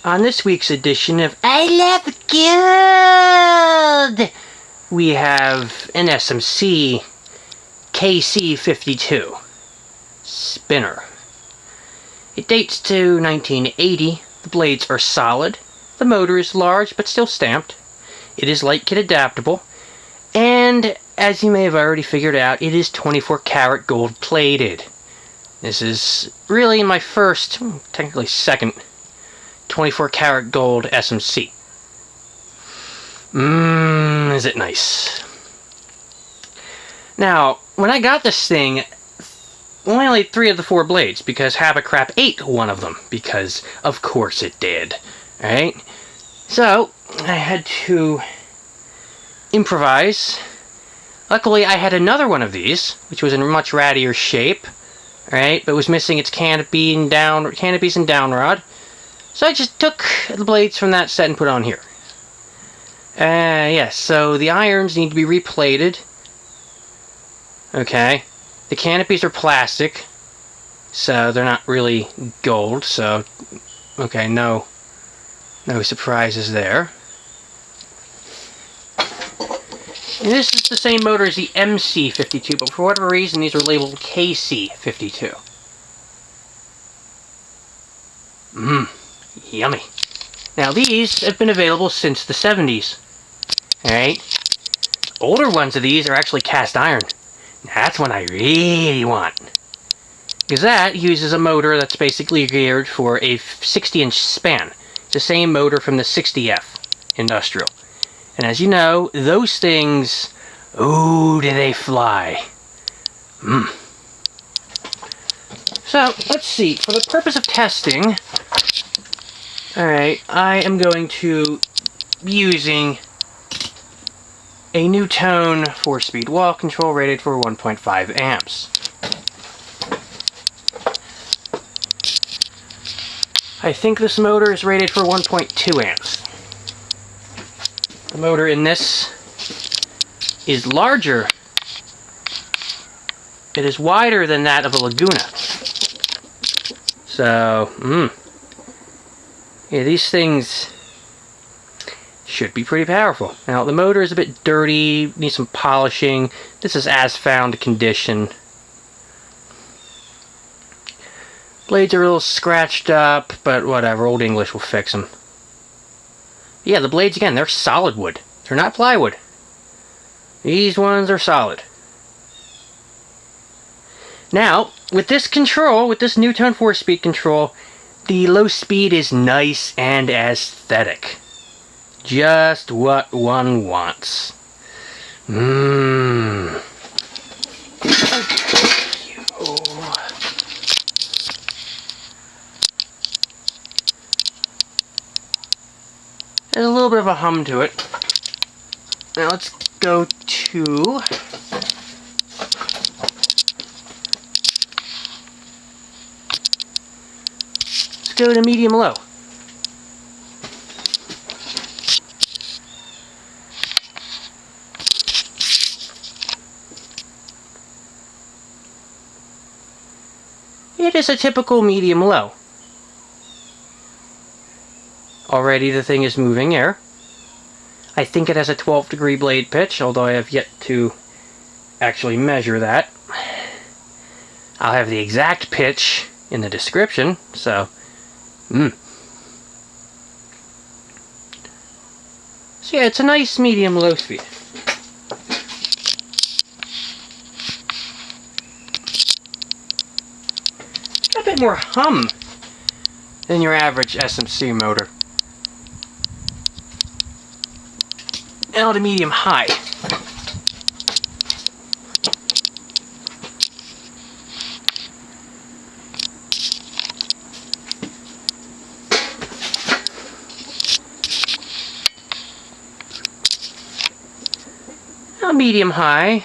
On this week's edition of I Love Gold, we have an SMC KC52 spinner. It dates to 1980. The blades are solid. The motor is large but still stamped. It is light kit adaptable. And as you may have already figured out, it is 24 karat gold plated. This is really my first, technically second, 24 karat gold SMC. Is it nice? Now, when I got this thing, only 3 of the 4 blades, because Habacrap ate one of them, because of course it did. Alright? So, I had to improvise. Luckily, I had another one of these, which was in a much rattier shape, right? But was missing its canopies and down rod. So I just took the blades from that set and put on here. Yes, so the irons need to be replated. Okay. The canopies are plastic, so they're not really gold, so okay, no surprises there. And this is the same motor as the MC52, but for whatever reason these are labeled KC52. Yummy. Now these have been available since the 70s. Alright? Older ones of these are actually cast iron. That's one I really want. Because that uses a motor that's basically geared for a 60-inch span. It's the same motor from the 60F industrial. And as you know, those things, ooh, do they fly. So, let's see. For the purpose of testing, alright, I am going to be using a Nutone 4-speed wall control rated for 1.5 amps. I think this motor is rated for 1.2 amps. The motor in this is larger. It is wider than that of a Laguna. So, yeah, these things should be pretty powerful. Now, the motor is a bit dirty, needs some polishing. This is as found condition. Blades are a little scratched up, but whatever, Old English will fix them. Yeah, the blades, again, they're solid wood. They're not plywood. These ones are solid. Now, with this control, with this Nutone 4-speed control, the low speed is nice and aesthetic. Just what one wants. There's a little bit of a hum to it. Now let's go to... Let's go to medium-low. It is a typical medium-low. Already the thing is moving air. I think it has a 12-degree blade pitch, although I have yet to actually measure that. I'll have the exact pitch in the description, so... So yeah, it's a nice medium-low speed. Got a bit more hum than your average SMC motor. Now to medium high. Now medium high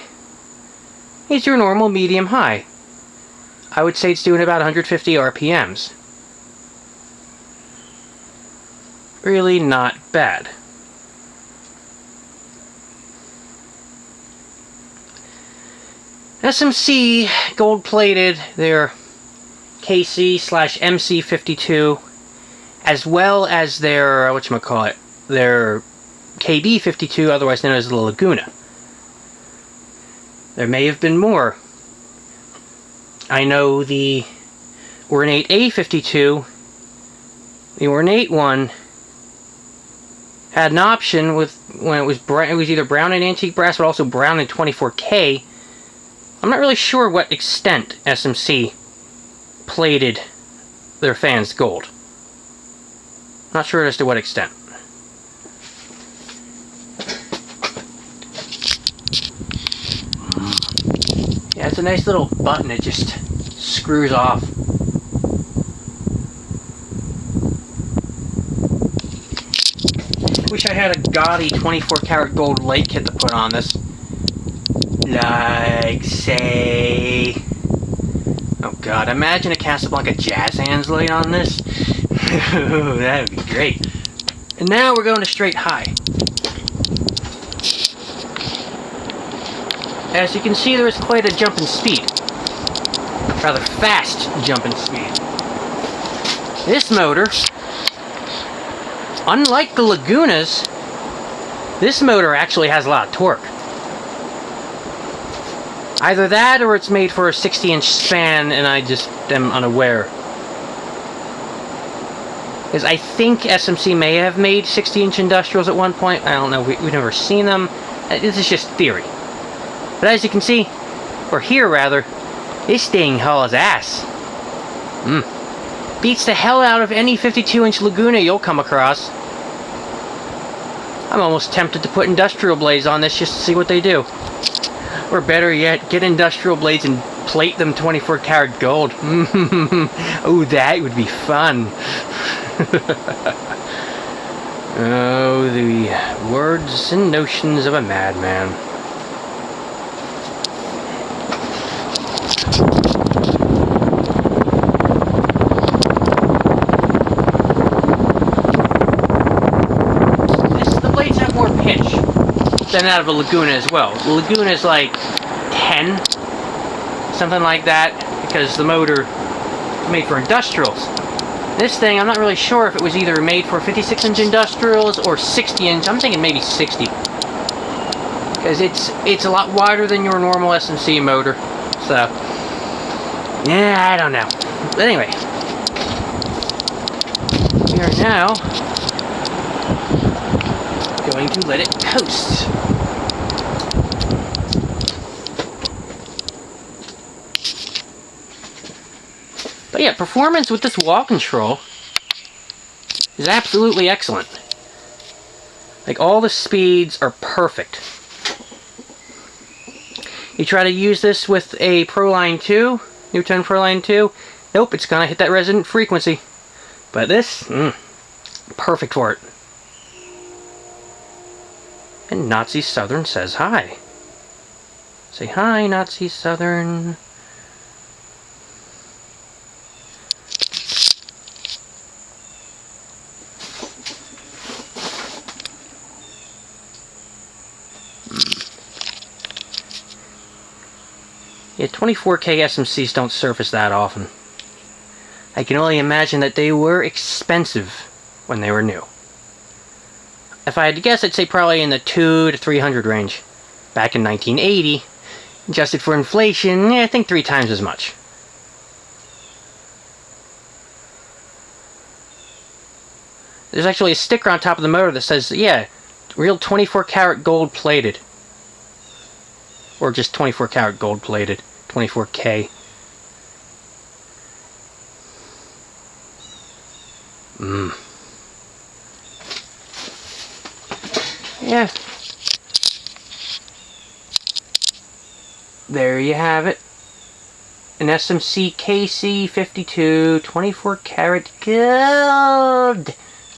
is your normal medium high. I would say it's doing about 150 RPMs. Really not bad. SMC gold plated, they're KC/MC52. as well as their, whatchamacallit, their KB52, otherwise known as the Laguna. There may have been more. I know the ornate A52, the ornate one, had an option with when it was either brown and antique brass, but also brown and 24K. I'm not really sure what extent SMC plated their fans gold. Not sure as to what extent. Yeah, it's a nice little button. It just screws off. Wish I had a gaudy 24 karat gold lake kit to put on this. Like, say... Oh god, imagine a Casablanca jazz hands laid on this. That would be great. And now we're going to straight high. As you can see, there is quite a jump in speed. Rather fast jump in speed. This motor, unlike the Lagunas, this motor actually has a lot of torque. Either that or it's made for a 60-inch span and I just am unaware. Because I think SMC may have made 60-inch industrials at one point. I don't know. We've never seen them. This is just theory. But as you can see, or hear rather, this thing hauls ass. Beats the hell out of any 52-inch Laguna you'll come across. I'm almost tempted to put industrial blades on this just to see what they do. Or better yet, get industrial blades and plate them 24 karat gold. Oh, that would be fun. Oh, the words and notions of a madman. The blades have more pitch than that of a Laguna as well. The Laguna is like 10, something like that, because the motor is made for industrials. This thing, I'm not really sure if it was either made for 56-inch industrials or 60-inch. I'm thinking maybe 60. Because it's a lot wider than your normal SMC motor. So, yeah, I don't know. But anyway, we are now going to let it coast. But yeah, performance with this wall control is absolutely excellent. Like, all the speeds are perfect. You try to use this with a Proline 2, Nutone Proline 2, nope, it's gonna hit that resonant frequency. But this, perfect for it. And Nazi Southern says hi. Say hi, Nazi Southern. Yeah, 24K SMCs don't surface that often. I can only imagine that they were expensive when they were new. If I had to guess, I'd say probably in the 200 to 300 range. Back in 1980, adjusted for inflation, I think 3 times as much. There's actually a sticker on top of the motor that says, yeah, real 24 karat gold plated. Or just 24 karat gold plated. 24K. Yeah. There you have it. An SMC KC52 24 karat gold.